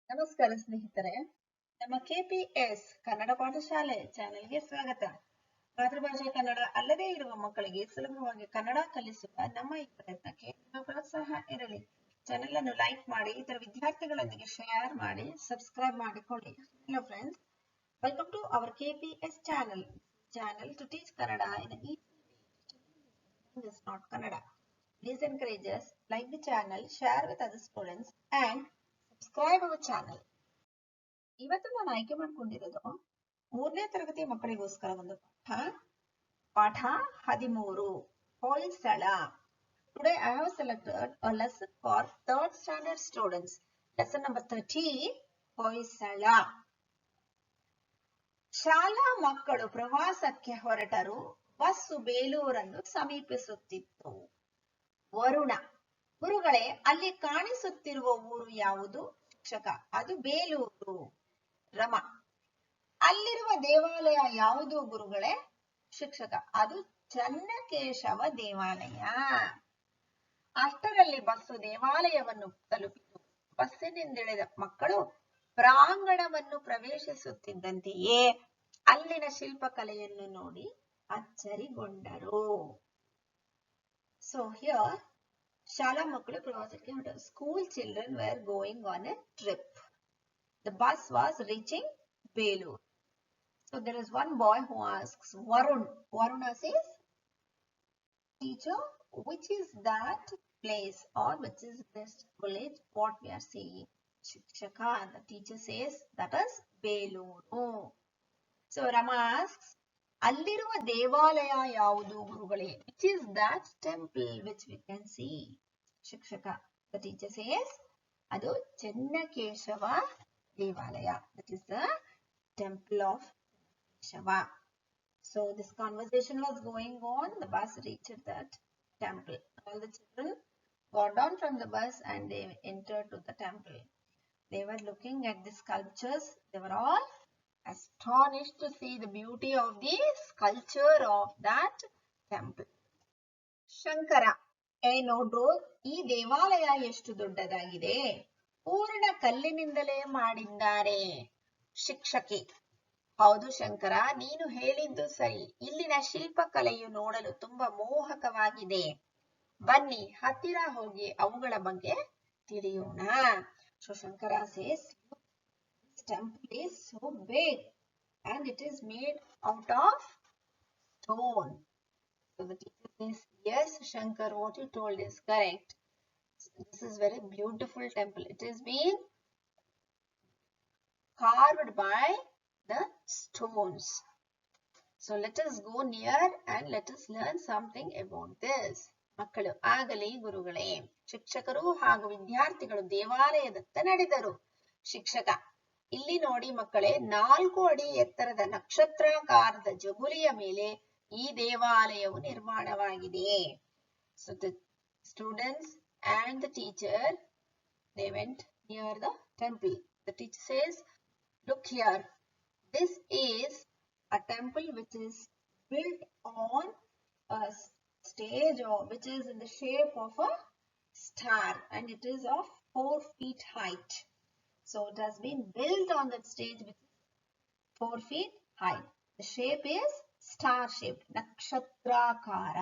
ನಮಸ್ಕಾರ ಸ್ನೇಹಿತರೆ, ನಮ್ಮ ಕೆಪಿಎಸ್ ಕನ್ನಡ ಪಾಠಶಾಲೆ ಚಾನೆಲ್ಗೆ ಸ್ವಾಗತ. ಮಾತೃಭಾಷೆ ಕನ್ನಡ ಅಲ್ಲದೇ ಇರುವ ಮಕ್ಕಳಿಗೆ ಸುಲಭವಾಗಿ ಕನ್ನಡ ಕಲಿಸುವ ನಮ್ಮ ಈ ಪ್ರಯತ್ನಕ್ಕೆ ನಿಮ್ಮ ಪ್ರೋತ್ಸಾಹ ಇರಲಿ. ಚಾನೆಲ್ ಅನ್ನು ಲೈಕ್ ಮಾಡಿ, ಇತರ ವಿದ್ಯಾರ್ಥಿಗಳೊಂದಿಗೆ ಶೇರ್ ಮಾಡಿ, ಸಬ್ಸ್ಕ್ರೈಬ್ ಮಾಡಿಕೊಳ್ಳಿ. Hello friends, welcome to our KPS channel to teach Kannada in an easy way. Is not Kannada. Please encourage us, like the channel, share with other students and subscribe our channel. ಇವತ್ತು ನಾನು ಆಯ್ಕೆ ಮಾಡ್ಕೊಂಡಿರೋದು 3ನೇ ತರಗತಿ ಮಕ್ಕಳಿಗೋಸ್ಕರ ಒಂದು ಪಾಠ 13 Hoysala. Today I have selected a lesson for 3rd standard students. Lesson number 30, Hoysala. ಶಾಲಾ ಮಕ್ಕಳು ಪ್ರವಾಸಕ್ಕೆ ಹೊರಟರು. ಬಸ್ಸು ಬೇಲೂರನ್ನು ಸಮೀಪಿಸುತ್ತಿತ್ತು. ವರುಣ: ಗುರುಗಳೇ, ಅಲ್ಲಿ ಕಾಣಿಸುತ್ತಿರುವ ಊರು ಯಾವುದು? ಶಿಕ್ಷಕ: ಅದು ಬೇಲೂರು. ರಮ: ಅಲ್ಲಿರುವ ದೇವಾಲಯ ಯಾವುದು ಗುರುಗಳೇ? ಶಿಕ್ಷಕ: ಅದು ಚನ್ನಕೇಶವ ದೇವಾಲಯ. ಅಷ್ಟರಲ್ಲಿ ಬಸ್ಸು ದೇವಾಲಯವನ್ನು ತಲುಪಿತು. ಬಸ್ಸಿನಿಂದಿಳಿದ ಮಕ್ಕಳು ಪ್ರಾಂಗಣವನ್ನು ಪ್ರವೇಶಿಸುತ್ತಿದ್ದಂತೆಯೇ ಅಲ್ಲಿನ ಶಿಲ್ಪಕಲೆಯನ್ನು ನೋಡಿ ಅಚ್ಚರಿಗೊಂಡರು. So here, ಶಾಲಾ ಮಕ್ಕಳು ಪ್ರವಾಸಕ್ಕೆ ಹೊರಟರು. School children were going on a trip. The bus was reaching Belur. So there is one boy who asks Varun. Varuna says, teacher, which is that place or which is this village what we are seeing? Shikshaka, the teacher says, that is Beluru. So Rama asks, ಅಲ್ಲಿರುವ ದೇವಾಲಯ ಯಾವುದು ಗುರುಗಳೇ? Which is that temple which we can see? ಶಿಕ್ಷಕ, the teacher says, ಅದು ಚನ್ನಕೇಶವ ದೇವಾಲಯ. That is the temple of Shiva. So this conversation was going on. The bus reached that temple. All the children got down from the bus and they entered to the temple. They were looking at the sculptures. They were all astonished to see the beauty of the sculpture of that temple. Shankara: ನೋಡ್ರು, ಈ ದೇವಾಲಯ ಎಷ್ಟು ದೊಡ್ಡದಾಗಿದೆ. ಪೂರ್ಣ ಕಲ್ಲಿನಿಂದಲೇ ಮಾಡಿದ್ದಾರೆ. ಶಿಕ್ಷಕಿ: ಹೌದು ಶಂಕರ, ನೀನು ಹೇಳಿದ್ದು ಸರಿ. ಇಲ್ಲಿನ ಶಿಲ್ಪಕಲೆಯು ನೋಡಲು ತುಂಬಾ ಮೋಹಕವಾಗಿದೆ. ಬನ್ನಿ ಹತ್ತಿರ ಹೋಗಿ ಅವುಗಳ ಬಗ್ಗೆ ತಿಳಿಯೋಣ. So Shankara says, this temple is so big and it is made out of stone. So the teacher says, yes Shankar, what you told is correct. This is very beautiful temple. It is being carved by the stones. So let us go near and let us learn something about this. ಮಕ್ಕಳು: ಆಗಲಿ ಗುರುಗಳೇ. ಶಿಕ್ಷಕರು ಹಾಗೂ ವಿದ್ಯಾರ್ಥಿಗಳು ದೇವಾಲಯದತ್ತ ನಡೆದರು. ಶಿಕ್ಷಕ: ಇಲ್ಲಿ ನೋಡಿ ಮಕ್ಕಳೇ, 4 ಅಡಿ ಎತ್ತರದ ನಕ್ಷತ್ರಾಕಾರದ ಜಗುಲಿಯ ಮೇಲೆ ಈ ದೇವಾಲಯವು ನಿರ್ಮಾಣವಾಗಿದೆ. So the students and the teacher, they went near the temple. The teacher says, look here, this is a temple which is built on a stage or which is in the shape of a star and it is of 4 feet height. So it has been built on that stage which is 4 feet high. The shape is star shaped, ನಕ್ಷತ್ರಾಕಾರ.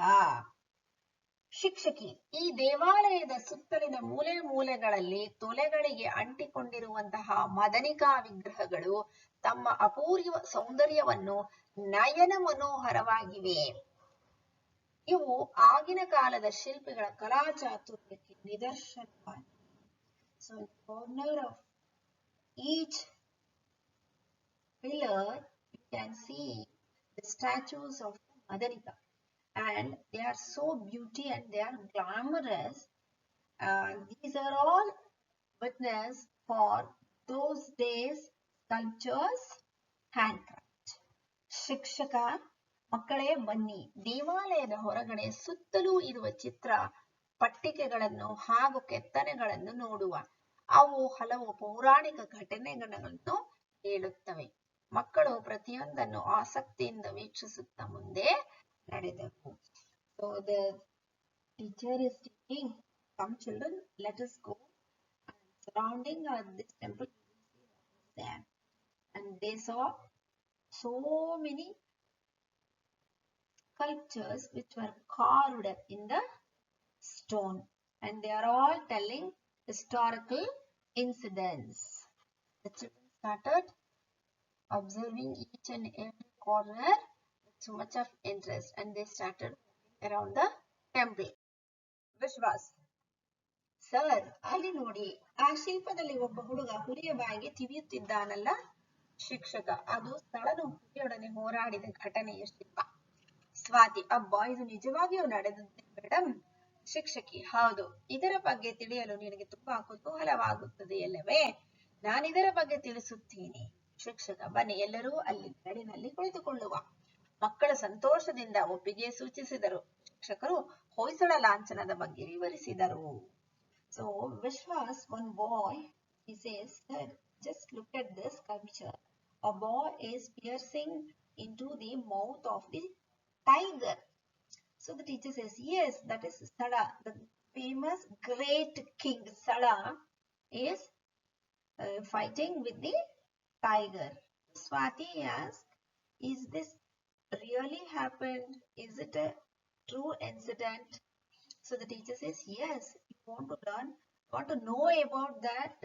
ಶಿಕ್ಷಕಿ: ಈ ದೇವಾಲಯದ ಸುತ್ತಲಿನ ಮೂಲೆ ಮೂಲೆಗಳಲ್ಲಿ ತೊಲೆಗಳಿಗೆ ಅಂಟಿಕೊಂಡಿರುವಂತಹ ಮದನಿಕಾ ವಿಗ್ರಹಗಳು ತಮ್ಮ ಅಪೂರ್ವ ಸೌಂದರ್ಯವನ್ನು ನಯನ ಮನೋಹರವಾಗಿವೆ. ಇವು ಆಗಿನ ಕಾಲದ ಶಿಲ್ಪಿಗಳ ಕಲಾಚಾತುರ್ಯಕ್ಕೆ ನಿದರ್ಶನವಾಗಿದೆ. So in the corner of each pillar you can see the statues of Madanika and they are so beauty and they are glamorous. These are all witness for those days sculptures, handcraft. ಶಿಕ್ಷಕ: ಮಕ್ಕಳೇ ಬನ್ನಿ, ದೇವಾಲಯದ ಹೊರಗಡೆ ಸುತ್ತಲೂ ಇರುವ ಚಿತ್ರ ಪಟ್ಟಿಕೆಗಳನ್ನು ಹಾಗೂ ಕೆತ್ತನೆಗಳನ್ನು ನೋಡುವ. ಅವು ಹಲವು ಪೌರಾಣಿಕ ಘಟನೆಗಳನ್ನು ಹೇಳುತ್ತವೆ. ಮಕ್ಕಳು ಪ್ರತಿಯೊಂದನ್ನು ಆಸಕ್ತಿಯಿಂದ ವೀಕ್ಷಿಸುತ್ತಾ ಮುಂದೆ ನಡೆದರು. So the teacher is teaching some children, let us go and surrounding this temple them. And they saw so many sculptures which were carved in the stone, and they are all telling historical incidents. The children started observing each and every corner with so much of interest, and they started around the temple. Vishwas, sir ಅಲ್ಲಿ ನೋಡಿ ಆ ಶಿಲ್ಪದಲ್ಲಿ ಒಬ್ಬ ಹುಡುಗ ಹುಲಿಯ ಬಾಯಿಗೆ ತಿವಿಯುತ್ತಿದ್ದಾನಲ್ಲ. ಶಿಕ್ಷಕ, ಅದು ಸ್ಥಳನು ಹುಲಿಯೊಡನೆ ಹೋರಾಡಿದ ಘಟನೆಯ ಶಿಲ್ಪ. ಸ್ವಾತಿ, ಅಬ್ಬಾ ಇದು ನಿಜವಾಗಿಯೂ ನಡೆದಂತೆ ಮೇಡಮ್. ಶಿಕ್ಷಕಿ, ಹೌದು, ಇದರ ಬಗ್ಗೆ ತಿಳಿಯಲು ನಿನಗೆ ತುಂಬಾ ಕುತೂಹಲವಾಗುತ್ತದೆ ಅಲ್ಲವೇ? ನಾನಿದರ ಬಗ್ಗೆ ತಿಳಿಸುತ್ತೇನೆ. ಶಿಕ್ಷಕ, ಬನ್ನಿ ಎಲ್ಲರೂ ಅಲ್ಲಿ ನೆರಳಿನಲ್ಲಿ ಕುಳಿತುಕೊಳ್ಳುವ. ಮಕ್ಕಳು ಸಂತೋಷದಿಂದ ಒಪ್ಪಿಗೆ ಸೂಚಿಸಿದರು. ಶಿಕ್ಷಕರು ಹೊಯ್ಸಳ ಲಾಂಛನದ ಬಗ್ಗೆ ವಿವರಿಸಿದರು. So Vishwas, one boy, he says, "Sir, just look at this sculpture. A boy is piercing into the mouth of the tiger." So the teacher says, "Yes, that is Sada, the famous great king Sada is fighting with the tiger." Swati asked, "Is this really happened? Is it a true incident?" So the teacher says, "Yes, if you want to know about that,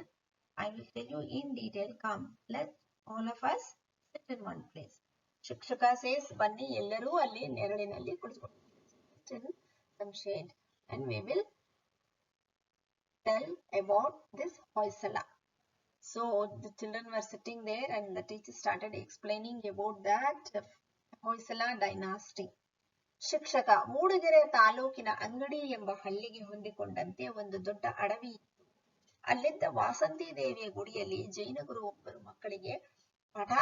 I will tell you in detail. Come, let all of us sit in one place." Shikshaka says, "Banni ellaru alli neradinalli kulitukonni in some shade, and we will tell about this Hoysala." So the children were sitting there, and the teacher started explaining about that Hoysala dynasty. ಶಿಕ್ಷಕ, ಮೂಡಿಗೆರೆ ತಾಲೂಕಿನ ಅಂಗಡಿ ಎಂಬ ಹಳ್ಳಿಗೆ ಹೊಂದಿಕೊಂಡಂತೆ ಒಂದು ದೊಡ್ಡ ಅಡವಿ ಇತ್ತು. ಅಲ್ಲಿದ್ದ ವಾಸಂತಿ ದೇವಿಯ ಗುಡಿಯಲ್ಲಿ ಜೈನ ಗುರು ಒಬ್ಬರು ಮಕ್ಕಳಿಗೆ ಪಾಠ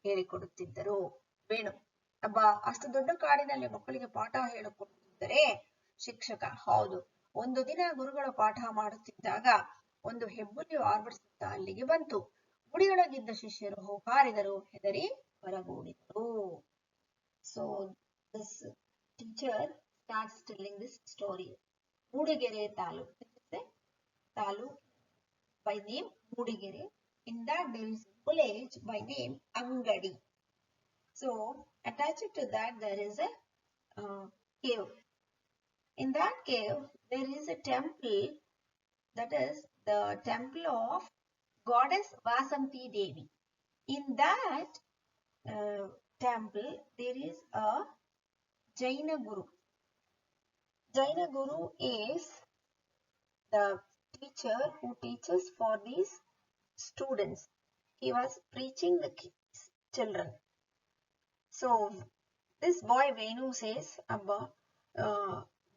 ಹೇಳಿಕೊಡುತ್ತಿದ್ದರು. ವೇಣು, ಅಬ್ಬಾ ಅಷ್ಟು ದೊಡ್ಡ ಕಾಡಿನಲ್ಲಿ ಮಕ್ಕಳಿಗೆ ಪಾಠ ಹೇಳಿಕೊಡುತ್ತಿದ್ದರೆ? ಶಿಕ್ಷಕ, ಹೌದು. ಒಂದು ದಿನ ಗುರುಗಳು ಪಾಠ ಮಾಡುತ್ತಿದ್ದಾಗ ಒಂದು ಹೆಬ್ಬುಲಿಯು ಆರ್ಭಟಿಸುತ್ತಾ ಅಲ್ಲಿಗೆ ಬಂತು. ಗುಡಿಯೊಳಗಿದ್ದ ಶಿಷ್ಯರು ಹೋಗಾರಿದರು, ಹೆದರಿ ಹೊರಗೂಡಿದರು. So this teacher starts telling this story. Mudigere Taluk. Taluk by name Mudigere. In that there is a village by name Angadi. So attached to that there is a cave. In that cave there is a temple, that is the temple of goddess Vasanti Devi. In that temple there is a Jaina Guru. Jaina Guru is the teacher who teaches for these students. He was preaching the children. So this boy Venu says, Abba,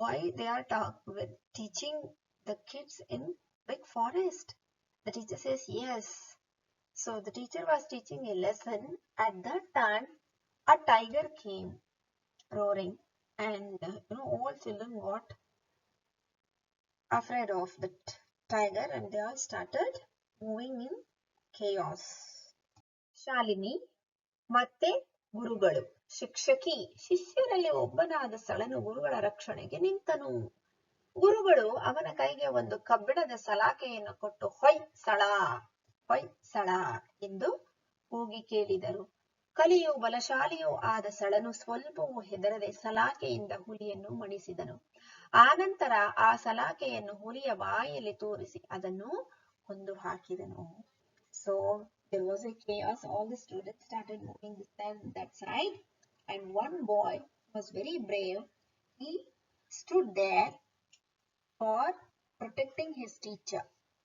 why they are teaching the kids in big forest? The teacher says, yes. So the teacher was teaching a lesson. At that time a tiger came roaring, and all children got afraid of that tiger, and they all started moving in chaos. Shalini, ಮತ್ತೆ ಗುರುಗಳು. ಶಿಕ್ಷಕಿ, ಶಿಷ್ಯರಲ್ಲಿ ಒಬ್ಬನಾದ ಸ್ಥಳನು ಗುರುಗಳ ರಕ್ಷಣೆಗೆ ನಿಂತನು. ಗುರುಗಳು ಅವನ ಕೈಗೆ ಒಂದು ಕಬ್ಬಿಣದ ಸಲಾಕೆಯನ್ನು ಕೊಟ್ಟು ಹೊಯ್ ಸಳ ಹೊಯ್ ಸಳ ಎಂದು ಕೂಗಿ ಕೇಳಿದರು. ಕಲಿಯು ಬಲಶಾಲಿಯೂ ಆದ ಸಳನು ಸ್ವಲ್ಪವೂ ಹೆದರದೆ ಸಲಾಕೆಯಿಂದ ಹುಲಿಯನ್ನು ಮಣಿಸಿದನು. ಆನಂತರ ಆ ಸಲಾಕೆಯನ್ನು ಹುಲಿಯ ಬಾಯಲ್ಲಿ ತೋರಿಸಿ ಅದನ್ನು ಕೊಂದು ಹಾಕಿದನು. So there was a chaos. All the students started moving this side and that side, and one boy was very brave. He stood there for protecting his teacher.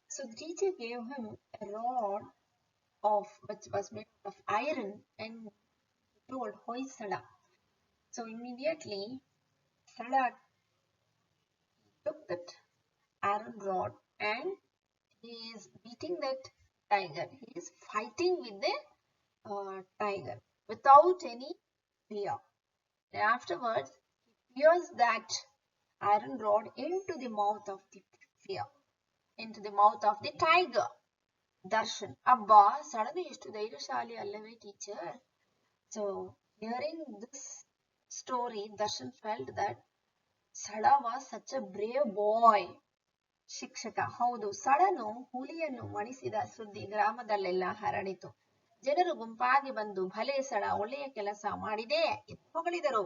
So the teacher gave him a rod which was made of iron, and told Hoysala. So immediately Sala took that iron rod and he is beating that tiger. He is fighting with the tiger without any fear. And afterwards he pierced that iron rod into the mouth of the tiger. Darshan, Abba, suddenly ಎಷ್ಟು ಧೈರ್ಯಶಾಲಿ ಅಲ್ಲವೇ teacher? So hearing this story, Darshan felt that Sada was such a brave boy. ಶಿಕ್ಷಕ ಹೌದು, ಸಳನು ಹುಲಿಯನ್ನು ಮಣಿಸಿದ ಸುದ್ದಿ ಗ್ರಾಮದಲ್ಲೆಲ್ಲ ಹರಡಿತು. ಜನರು ಗುಂಪಾಗಿ ಬಂದು ಭಲೆ ಸಳ ಒಳ್ಳೆಯ ಕೆಲಸ ಮಾಡಿದೆ ಎಂದು ಹೊಗಳಿದರು.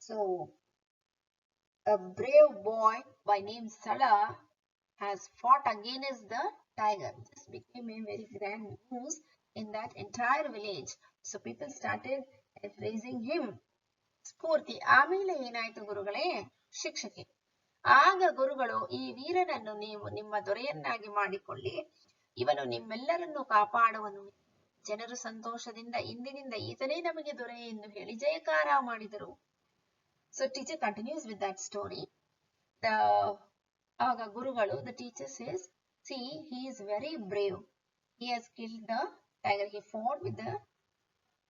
So a brave boy by name Sala has fought against the tiger. This became a very grand news in that entire village. So people started praising him. ಸ್ಫೂರ್ತಿ ಆಮೇಲೆ ಏನಾಯ್ತು ಗುರುಗಳೇ? ಶಿಕ್ಷಕಿ ಆಗ ಗುರುಗಳು, ಈ ವೀರನನ್ನು ನೀವು ನಿಮ್ಮ ದೊರೆಯನ್ನಾಗಿ ಮಾಡಿಕೊಳ್ಳಿ, ಇವನು ನಿಮ್ಮೆಲ್ಲರನ್ನು ಕಾಪಾಡುವನು. ಜನರು ಸಂತೋಷದಿಂದ ಇಂದಿನಿಂದ ಈತನೇ ನಮಗೆ ದೊರೆ ಎಂದು ಹೇಳಿ ಜಯಕಾರ ಮಾಡಿದರು. So teacher continues with that story. ಆಗ ಗುರುಗಳು, the teacher says, see, he is very brave. He has killed the tiger. He fought with the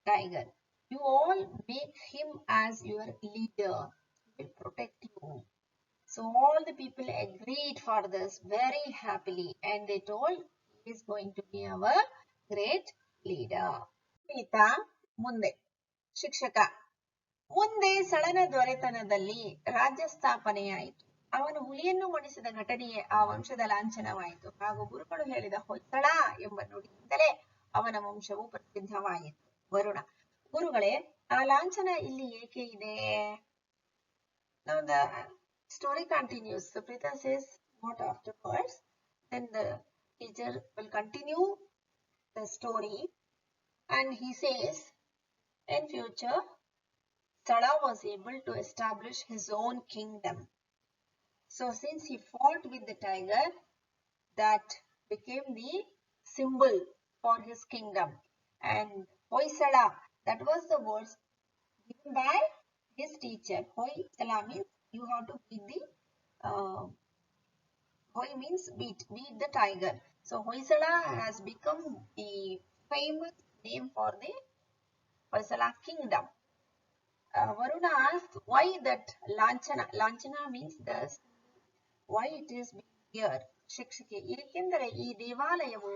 tiger. You all make him as your leader. He will protect you. So all the people agreed for this very happily, and they told he is going to be our great leader. ಈತ ಮುಂದೆ ಶಿಕ್ಷಕ ಮುಂದೆ ಸಳನ ದೊರೆತನದಲ್ಲಿ ರಾಜ್ಯ ಸ್ಥಾಪನೆಯಾಯಿತು. ಅವನು ಹುಲಿಯನ್ನು ಮಣಿಸಿದ ಘಟನೆಯೇ ಆ ವಂಶದ ಲಾಂಛನವಾಯಿತು. ಹಾಗೂ ಗುರುಗಳು ಹೇಳಿದ ಹೊಯ್ಸಳ ಎಂಬ ನುಡಿಯಿಂದಲೇ ಅವನ ವಂಶವು ಪ್ರಸಿದ್ಧವಾಯಿತು. ವರುಣ ಗುರುಗಳೇ, ಆ ಲಾಂಛನ ಇಲ್ಲಿ ಏಕೆ ಇದೆ? Now the story continues. So Prita says what afterwards. Then the teacher will continue the story, and he says, in future, Sala was able to establish his own kingdom. So since he fought with the tiger, that became the symbol for his kingdom. And Hoysala, that was the words given by his teacher. Hoysala means you have to beat the Hoy means beat the tiger. So Hoysala has become the famous name for the Hoysala kingdom. Varuna asked why that Lanchana. Lanchana means this. Why it is here? ಶಿಕ್ಷಕಿ ಏಕೆಂದರೆ ಈ ದೇವಾಲಯವು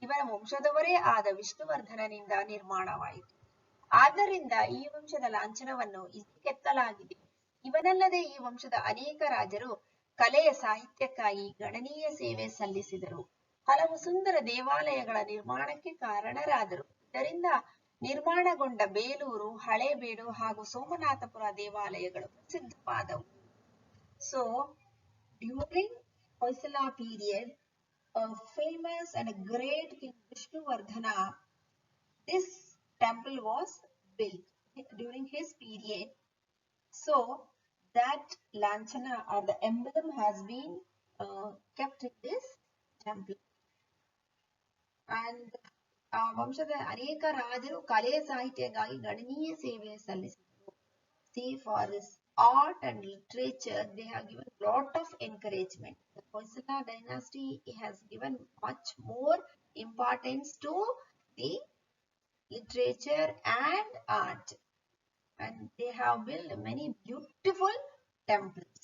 ಇವರ ವಂಶದವರೇ ಆದ ವಿಷ್ಣುವರ್ಧನನಿಂದ ನಿರ್ಮಾಣವಾಯಿತು. ಆದ್ದರಿಂದ ಈ ವಂಶದ ಲಾಂಛನವನ್ನು ಇಲ್ಲಿ ಕೆತ್ತಲಾಗಿದೆ. ಇವನಲ್ಲದೆ ಈ ವಂಶದ ಅನೇಕ ರಾಜರು ಕಲೆಯ ಸಾಹಿತ್ಯಕ್ಕಾಗಿ ಗಣನೀಯ ಸೇವೆ ಸಲ್ಲಿಸಿದರು. ಹಲವು ಸುಂದರ ದೇವಾಲಯಗಳ ನಿರ್ಮಾಣಕ್ಕೆ ಕಾರಣರಾದರು. ಇದರಿಂದ ನಿರ್ಮಾಣಗೊಂಡ ಬೇಲೂರು, ಹಳೇಬೀಡು ಹಾಗೂ ಸೋಮನಾಥಪುರ ದೇವಾಲಯಗಳು ಪ್ರಸಿದ್ಧವಾದವು. So during Hoysala period, a famous and a great king Vishnuvardhana, this temple was built during his period. So that Lanchana or the emblem has been kept in this temple. And ವಂಶದ ಅನೇಕ ರಾಜರು ಕಲೆ ಸಾಹಿತ್ಯಕ್ಕಾಗಿ ಗಣನೀಯ ಸೇವೆ ಸಲ್ಲಿಸಿದರು. See, for this art and literature, they have given lot of encouragement. The Hoysala dynasty has given much more importance to the literature and art, and they have built many beautiful temples.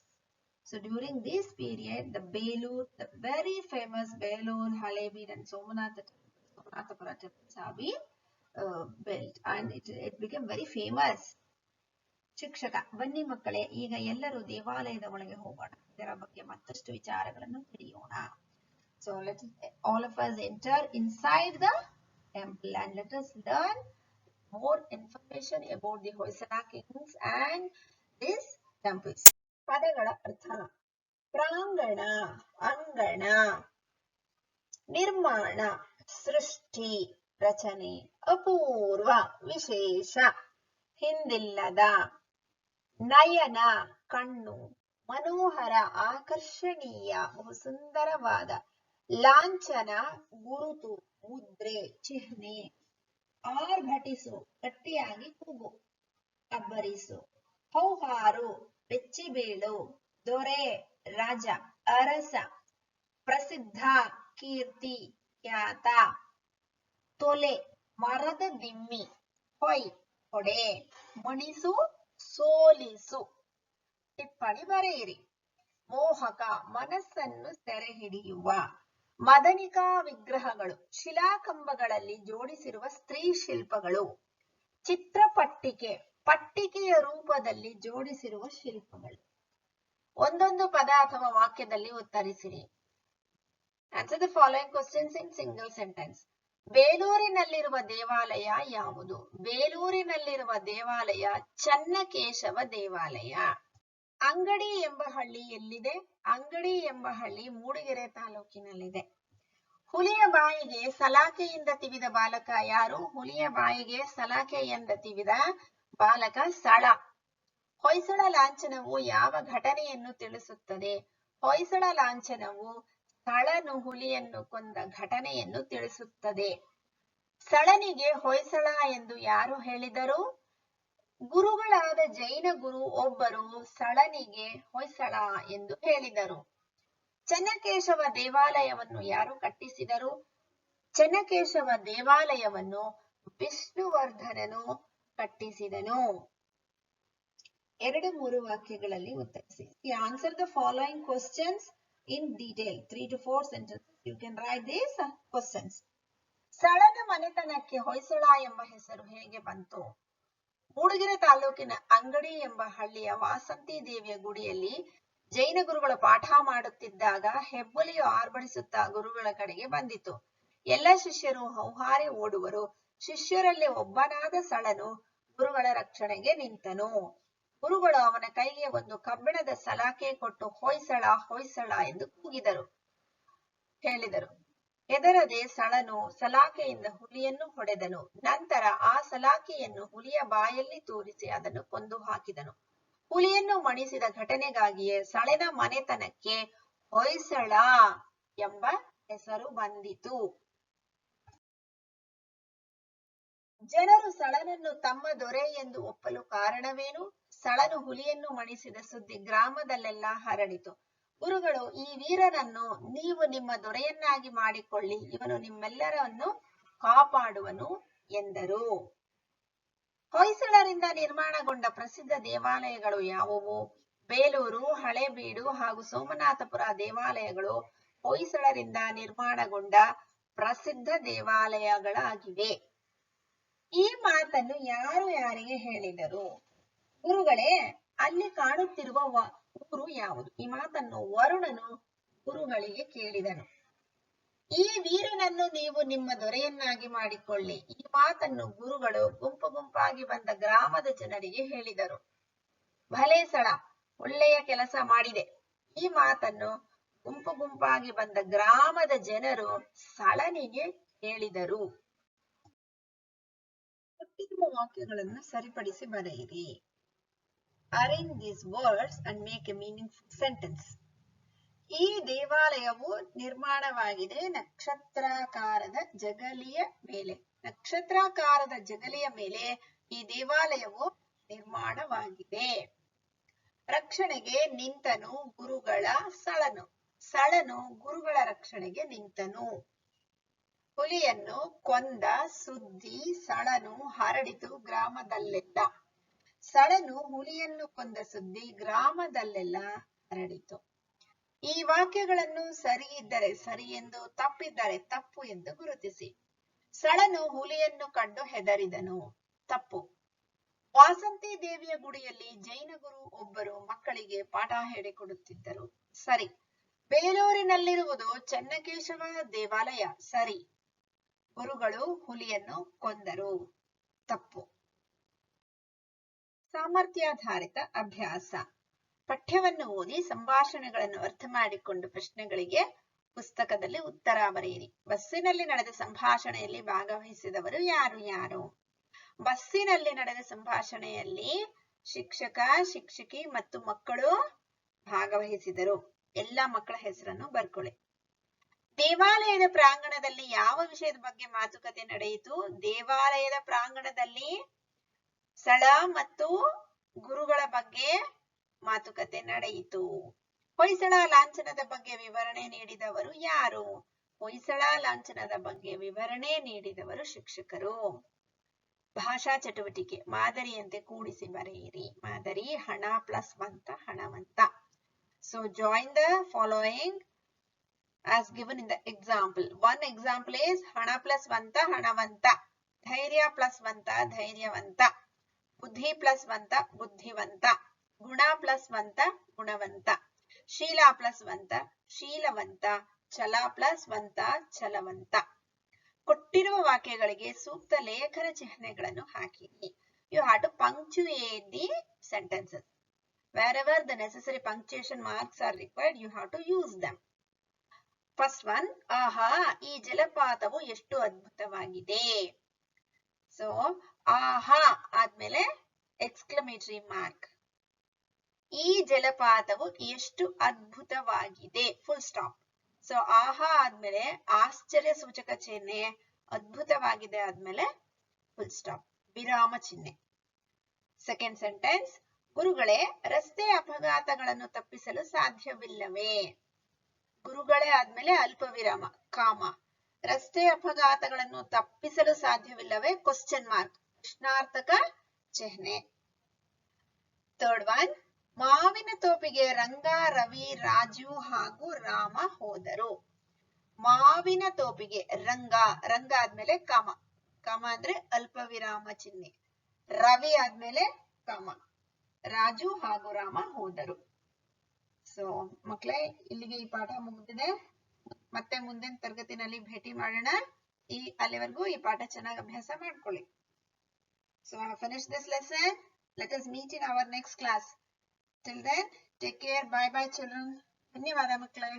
So during this period, the Belur, the very famous Belur, Halebeed and Somanatapura temples have been built, and it became very famous. ಶಿಕ್ಷಕ ಬನ್ನಿ ಮಕ್ಕಳೇ, ಈಗ ಎಲ್ಲರೂ ದೇವಾಲಯದ ಒಳಗೆ ಹೋಗೋಣ. ಇದರ ಬಗ್ಗೆ ಮತ್ತಷ್ಟು ವಿಚಾರಗಳನ್ನು ತಿಳಿಯೋಣ. So let all of us enter inside the temple and let us learn more information about the Hoysala kings and these temples. ಪದಗಳ ಅರ್ಥ: ಪ್ರಾಂಗಣ, ಅಂಗಣ, ನಿರ್ಮಾಣ, ಸೃಷ್ಟಿ, ರಚನೆ, ಅಪೂರ್ವ, ವಿಶೇಷ, ಹಿಂದಿಲ್ಲದ, ನಯನ, ಕಣ್ಣು, ಮನೋಹರ, ಆಕರ್ಷಣೀಯ, ಬಹು ಸುಂದರವಾದ, ಲಾಂಛನ, ಗುರುತು, ಮುದ್ರೆ, ಚಿಹ್ನೆ, ಆರ್ಭಟಿಸು, ಗಟ್ಟಿಯಾಗಿ ಕೂಗು, ಅಬ್ಬರಿಸು, ಹೌಹಾರು, ಬೆಚ್ಚಿಬೀಳು, ದೊರೆ, ರಾಜ, ಅರಸ, ಪ್ರಸಿದ್ಧ, ಕೀರ್ತಿ, ಖ್ಯಾತ, ತೊಲೆ, ಮರದ ದಿಮ್ಮಿ, ಹೊಯ್, ಹೊಡೆ, ಮಣಿಸು, ಸೋಲಿಸು. ಟಿಪ್ಪಣಿ ಬರೆಯಿರಿ. ಮೋಹಕ, ಮನಸ್ಸನ್ನು ಸೆರೆ ಹಿಡಿಯುವ. ಮದನಿಕಾ ವಿಗ್ರಹಗಳು, ಶಿಲಾಕಂಬಗಳಲ್ಲಿ ಜೋಡಿಸಿರುವ ಸ್ತ್ರೀ ಶಿಲ್ಪಗಳು. ಚಿತ್ರಪಟ್ಟಿಕೆ, ಪಟ್ಟಿಕೆಯ ರೂಪದಲ್ಲಿ ಜೋಡಿಸಿರುವ ಶಿಲ್ಪಗಳು. ಒಂದೊಂದು ಪದ ಅಥವಾ ವಾಕ್ಯದಲ್ಲಿ ಉತ್ತರಿಸಿರಿ. Answer the following questions in single sentence. ಬೇಲೂರಿನಲ್ಲಿರುವ ದೇವಾಲಯ ಯಾವುದು? ಬೇಲೂರಿನಲ್ಲಿರುವ ದೇವಾಲಯ ಚನ್ನಕೇಶವ ದೇವಾಲಯ. ಅಂಗಡಿ ಎಂಬ ಹಳ್ಳಿ ಎಲ್ಲಿದೆ? ಅಂಗಡಿ ಎಂಬ ಹಳ್ಳಿ ಮೂಡಿಗೆರೆ ತಾಲೂಕಿನಲ್ಲಿದೆ. ಹುಲಿಯ ಬಾಯಿಗೆ ಸಲಾಕೆಯಿಂದ ತಿವಿದ ಬಾಲಕ ಯಾರು? ಹುಲಿಯ ಬಾಯಿಗೆ ಸಲಾಕೆಯಿಂದ ತಿವಿದ ಬಾಲಕ ಸಳ. ಹೊಯ್ಸಳ ಲಾಂಛನವು ಯಾವ ಘಟನೆಯನ್ನು ತಿಳಿಸುತ್ತದೆ? ಹೊಯ್ಸಳ ಲಾಂಛನವು ಸಳನು ಹುಲಿಯನ್ನು ಕೊಂದ ಘಟನೆಯನ್ನು ತಿಳಿಸುತ್ತದೆ. ಸಳನಿಗೆ ಹೊಯ್ಸಳ ಎಂದು ಯಾರು ಹೇಳಿದರು? ಗುರುಗಳಾದ ಜೈನ ಗುರು ಒಬ್ಬರು ಸಳನಿಗೆ ಹೊಯ್ಸಳ ಎಂದು ಹೇಳಿದರು. ಚೆನ್ನಕೇಶವ ದೇವಾಲಯವನ್ನು ಯಾರು ಕಟ್ಟಿಸಿದರು? ಚೆನ್ನಕೇಶವ ದೇವಾಲಯವನ್ನು ವಿಷ್ಣುವರ್ಧನನು ಕಟ್ಟಿಸಿದನು. 2-3 ವಾಕ್ಯಗಳಲ್ಲಿ ಉತ್ತರಿಸಿ. Answer the following questions in detail. 3 to 4 sentences. You can write these questions. ಸಳನ ಮನೆತನಕ್ಕೆ ಹೊಯ್ಸಳ ಎಂಬ ಹೆಸರು ಹೇಗೆ ಬಂತು? ಮೂಡಿಗೆರೆ ತಾಲೂಕಿನ ಅಂಗಡಿ ಎಂಬ ಹಳ್ಳಿಯ ವಾಸಂತಿ ದೇವಿಯ ಗುಡಿಯಲ್ಲಿ ಜೈನ ಗುರುಗಳು ಪಾಠ ಮಾಡುತ್ತಿದ್ದಾಗ ಹೆಬ್ಬುಲಿಯು ಆರ್ಭಟಿಸುತ್ತಾ ಗುರುಗಳ ಕಡೆಗೆ ಬಂದಿತು. ಎಲ್ಲ ಶಿಷ್ಯರು ಹೌಹಾರಿ ಓಡುವರು. ಶಿಷ್ಯರಲ್ಲಿ ಒಬ್ಬನಾದ ಸಳನು ಗುರುಗಳ ರಕ್ಷಣೆಗೆ ನಿಂತನು. ಗುರುಗಳು ಅವನ ಕೈಗೆ ಒಂದು ಕಬ್ಬಿಣದ ಸಲಾಕೆ ಕೊಟ್ಟು ಹೊಯ್ಸಳ ಹೊಯ್ಸಳ ಎಂದು ಹೇಳಿದರು. ಹೆದರದೆ ಸಳನು ಸಲಾಕೆಯಿಂದ ಹುಲಿಯನ್ನು ಹೊಡೆದನು. ನಂತರ ಆ ಸಲಾಕೆಯನ್ನು ಹುಲಿಯ ಬಾಯಲ್ಲಿ ತೂರಿಸಿ ಅದನ್ನು ಕೊಂದು ಹಾಕಿದನು. ಹುಲಿಯನ್ನು ಮಣಿಸಿದ ಘಟನೆಗಾಗಿಯೇ ಸಳನ ಮನೆತನಕ್ಕೆ ಹೊಯ್ಸಳ ಎಂಬ ಹೆಸರು ಬಂದಿತು. ಜನರು ಸಳನನ್ನು ತಮ್ಮ ದೊರೆ ಎಂದು ಒಪ್ಪಲು ಕಾರಣವೇನು? ಸಳನು ಹುಲಿಯನ್ನು ಮಣಿಸಿದ ಸುದ್ದಿ ಗ್ರಾಮದಲ್ಲೆಲ್ಲ ಹರಡಿತು. ಗುರುಗಳು, ಈ ವೀರನನ್ನು ನೀವು ನಿಮ್ಮ ದೊರೆಯನ್ನಾಗಿ ಮಾಡಿಕೊಳ್ಳಿ, ಇವನು ನಿಮ್ಮೆಲ್ಲರನ್ನು ಕಾಪಾಡುವನು ಎಂದರು. ಹೊಯ್ಸಳರಿಂದ ನಿರ್ಮಾಣಗೊಂಡ ಪ್ರಸಿದ್ಧ ದೇವಾಲಯಗಳು ಯಾವುವು? ಬೇಲೂರು, ಹಳೇಬೀಡು ಹಾಗೂ ಸೋಮನಾಥಪುರ ದೇವಾಲಯಗಳು ಹೊಯ್ಸಳರಿಂದ ನಿರ್ಮಾಣಗೊಂಡ ಪ್ರಸಿದ್ಧ ದೇವಾಲಯಗಳಾಗಿವೆ. ಈ ಮಾತನ್ನು ಯಾರು ಯಾರಿಗೆ ಹೇಳಿದರು? ಗುರುಗಳೇ, ಅಲ್ಲಿ ಕಾಣುತ್ತಿರುವ ಊರು ಯಾವುದು? ಈ ಮಾತನ್ನು ವರುಣನು ಗುರುಗಳಿಗೆ ಕೇಳಿದನು. ಈ ವೀರನನ್ನು ನೀವು ನಿಮ್ಮ ದೊರೆಯನ್ನಾಗಿ ಮಾಡಿಕೊಳ್ಳಿ. ಈ ಮಾತನ್ನು ಗುರುಗಳು ಗುಂಪು ಗುಂಪಾಗಿ ಬಂದ ಗ್ರಾಮದ ಜನರಿಗೆ ಹೇಳಿದರು. ಭಲೇ ಸಳ, ಒಳ್ಳೆಯ ಕೆಲಸ ಮಾಡಿದೆ. ಈ ಮಾತನ್ನು ಗುಂಪು ಗುಂಪಾಗಿ ಬಂದ ಗ್ರಾಮದ ಜನರು ಸಳನಿಗೆ ಹೇಳಿದರು. ಕೊಟ್ಟಿರುವ ವಾಕ್ಯಗಳನ್ನು ಸರಿಪಡಿಸಿ ಬರೆಯಿರಿ. Arrange these words and make a meaningful sentence. ಈ ದೇವಾಲಯವು ನಿರ್ಮಾಣವಾಗಿದೆ ನಕ್ಷತ್ರಾಕಾರದ ಜಗಲಿಯ ಮೇಲೆ. ನಕ್ಷತ್ರಾಕಾರದ ಜಗಲಿಯ ಮೇಲೆ ಈ ದೇವಾಲಯವು ನಿರ್ಮಾಣವಾಗಿದೆ. ರಕ್ಷಣೆಗೆ ನಿಂತನು ಗುರುಗಳ ಸಳನು. ಸಳನು ಗುರುಗಳ ರಕ್ಷಣೆಗೆ ನಿಂತನು. ಹುಲಿಯನ್ನು ಕೊಂದ ಸುದ್ದಿ ಸಳನು ಹರಡಿತು ಗ್ರಾಮದಲ್ಲೆಲ್ಲ. ಸಳನು ಹುಲಿಯನ್ನು ಕೊಂದ ಸುದ್ದಿ ಗ್ರಾಮದಲ್ಲೆಲ್ಲ ಹರಡಿತು. ಈ ವಾಕ್ಯಗಳನ್ನು ಸರಿ ಇದ್ದರೆ ಸರಿ ಎಂದು, ತಪ್ಪಿದ್ದರೆ ತಪ್ಪು ಎಂದು ಗುರುತಿಸಿ. ಸಳನು ಹುಲಿಯನ್ನು ಕಂಡು ಹೆದರಿದನು. ತಪ್ಪು. ವಾಸಂತಿ ದೇವಿಯ ಗುಡಿಯಲ್ಲಿ ಜೈನ ಗುರು ಒಬ್ಬರು ಮಕ್ಕಳಿಗೆ ಪಾಠ ಹೇಳಿಕೊಡುತ್ತಿದ್ದರು. ಸರಿ. ಬೇಲೂರಿನಲ್ಲಿರುವುದು ಚೆನ್ನಕೇಶವ ದೇವಾಲಯ. ಸರಿ. ಗುರುಗಳು ಹುಲಿಯನ್ನು ಕೊಂದರು. ತಪ್ಪು. ಸಾಮರ್ಥ್ಯಾಧಾರಿತ ಅಭ್ಯಾಸ. ಪಠ್ಯವನ್ನು ಓದಿ ಸಂಭಾಷಣೆಗಳನ್ನು ಅರ್ಥ ಮಾಡಿಕೊಂಡು ಪ್ರಶ್ನೆಗಳಿಗೆ ಪುಸ್ತಕದಲ್ಲಿ ಉತ್ತರ ಬರೆಯಿರಿ. ಬಸ್ಸಿನಲ್ಲಿ ನಡೆದ ಸಂಭಾಷಣೆಯಲ್ಲಿ ಭಾಗವಹಿಸಿದವರು ಯಾರು? ಬಸ್ಸಿನಲ್ಲಿ ನಡೆದ ಸಂಭಾಷಣೆಯಲ್ಲಿ ಶಿಕ್ಷಕ, ಶಿಕ್ಷಕಿ ಮತ್ತು ಮಕ್ಕಳು ಭಾಗವಹಿಸಿದರು. ಎಲ್ಲ ಮಕ್ಕಳ ಹೆಸರನ್ನು ಬರ್ಕೊಳ್ಳಿ. ದೇವಾಲಯದ ಪ್ರಾಂಗಣದಲ್ಲಿ ಯಾವ ವಿಷಯದ ಬಗ್ಗೆ ಮಾತುಕತೆ ನಡೆಯಿತು? ದೇವಾಲಯದ ಪ್ರಾಂಗಣದಲ್ಲಿ ಸಳ ಮತ್ತು ಗುರುಗಳ ಬಗ್ಗೆ ಮಾತುಕತೆ ನಡೆಯಿತು. ಹೊಯ್ಸಳ ಲಾಂಛನದ ಬಗ್ಗೆ ವಿವರಣೆ ನೀಡಿದವರು ಯಾರು? ಹೊಯ್ಸಳ ಲಾಂಛನದ ಬಗ್ಗೆ ವಿವರಣೆ ನೀಡಿದವರು ಶಿಕ್ಷಕರು. ಭಾಷಾ ಚಟುವಟಿಕೆ. ಮಾದರಿಯಂತೆ ಕೂಡಿಸಿ ಬರೆಯಿರಿ. ಮಾದರಿ ಹಣ plus ವಂತ ಹಣವಂತ. So join the following as given in the example. One example is hana plus vanta hanavanta, dhairya plus vanta dhairyavanta, buddhi plus vanta buddhivanta, guna plus vanta gunavanta. Sheela plus ವಂತ ಶೀಲವಂತ, ಛಲ plus ವಂತ ಛಲವಂತ. ಕೊಟ್ಟಿರುವ ವಾಕ್ಯಗಳಿಗೆ ಸೂಕ್ತ ಲೇಖನ ಚಿಹ್ನೆಗಳನ್ನು ಹಾಕಿರಿ. You have to punctuate the sentences. Wherever the necessary punctuation marks are required, you have to use them. First one, ಆಹಾ ಈ ಜಲಪಾತವು ಎಷ್ಟು ಅದ್ಭುತವಾಗಿದೆ. ಸೊ ಆಹಾ ಆದ್ಮೇಲೆ ಎಕ್ಸ್ಕ್ಲಮೇಟರಿ ಮಾರ್ಕ್. ಈ ಜಲಪಾತವು ಎಷ್ಟು ಅದ್ಭುತವಾಗಿದೆ, ಫುಲ್ ಸ್ಟಾಪ್. ಸೊ ಆಹಾ ಆದ್ಮೇಲೆ ಆಶ್ಚರ್ಯ ಸೂಚಕ ಚಿಹ್ನೆ, ಅದ್ಭುತವಾಗಿದೆ ಆದ್ಮೇಲೆ ಫುಲ್ ಸ್ಟಾಪ್, ವಿರಾಮ ಚಿಹ್ನೆ. ಸೆಕೆಂಡ್ ಸೆಂಟೆನ್ಸ್, ಗುರುಗಳೇ ರಸ್ತೆ ಅಪಘಾತಗಳನ್ನು ತಪ್ಪಿಸಲು ಸಾಧ್ಯವಿಲ್ಲವೇ. ಗುರುಗಳೇ ಆದ್ಮೇಲೆ ಅಲ್ಪ ವಿರಾಮ ಕಾಮ, ರಸ್ತೆ ಅಪಘಾತಗಳನ್ನು ತಪ್ಪಿಸಲು ಸಾಧ್ಯವಿಲ್ಲವೇ ಕ್ವಶನ್ ಮಾರ್ಕ್, ಪ್ರಶ್ನಾರ್ಥಕ ಚಿಹ್ನೆ. ಥರ್ಡ್ ಒನ್, ಮಾವಿನ ತೋಪಿಗೆ ರಂಗ, ರವಿ, ರಾಜು ಹಾಗೂ ರಾಮ ಹೋದರು. ಮಾವಿನ ತೋಪಿಗೆ ರಂಗ, ರಂಗ ಆದ್ಮೇಲೆ ಕಾಮ, ಕಾಮ ಅಂದ್ರೆ ಅಲ್ಪ ವಿರಾಮ ಚಿಹ್ನೆ, ರವಿ ಆದ್ಮೇಲೆ ಕಾಮ, ರಾಜು ಹಾಗೂ ರಾಮ ಹೋದರು. ಸೊ ಮಕ್ಕಳೇ, ಇಲ್ಲಿಗೆ ಈ ಪಾಠ ಮುಗಿದಿದೆ. ಮತ್ತೆ ಮುಂದಿನ ತರಗತಿನಲ್ಲಿ ಭೇಟಿ ಮಾಡೋಣ. ಅಲ್ಲಿವರೆಗೂ ಈ ಪಾಠ ಚೆನ್ನಾಗಿ ಅಭ್ಯಾಸ ಮಾಡ್ಕೊಳ್ಳಿ. So I have finished this lesson. Let us meet in our next class. Till then, take care. Bye bye children. ಧನ್ಯವಾದ ಮಕ್ಕಳೇ.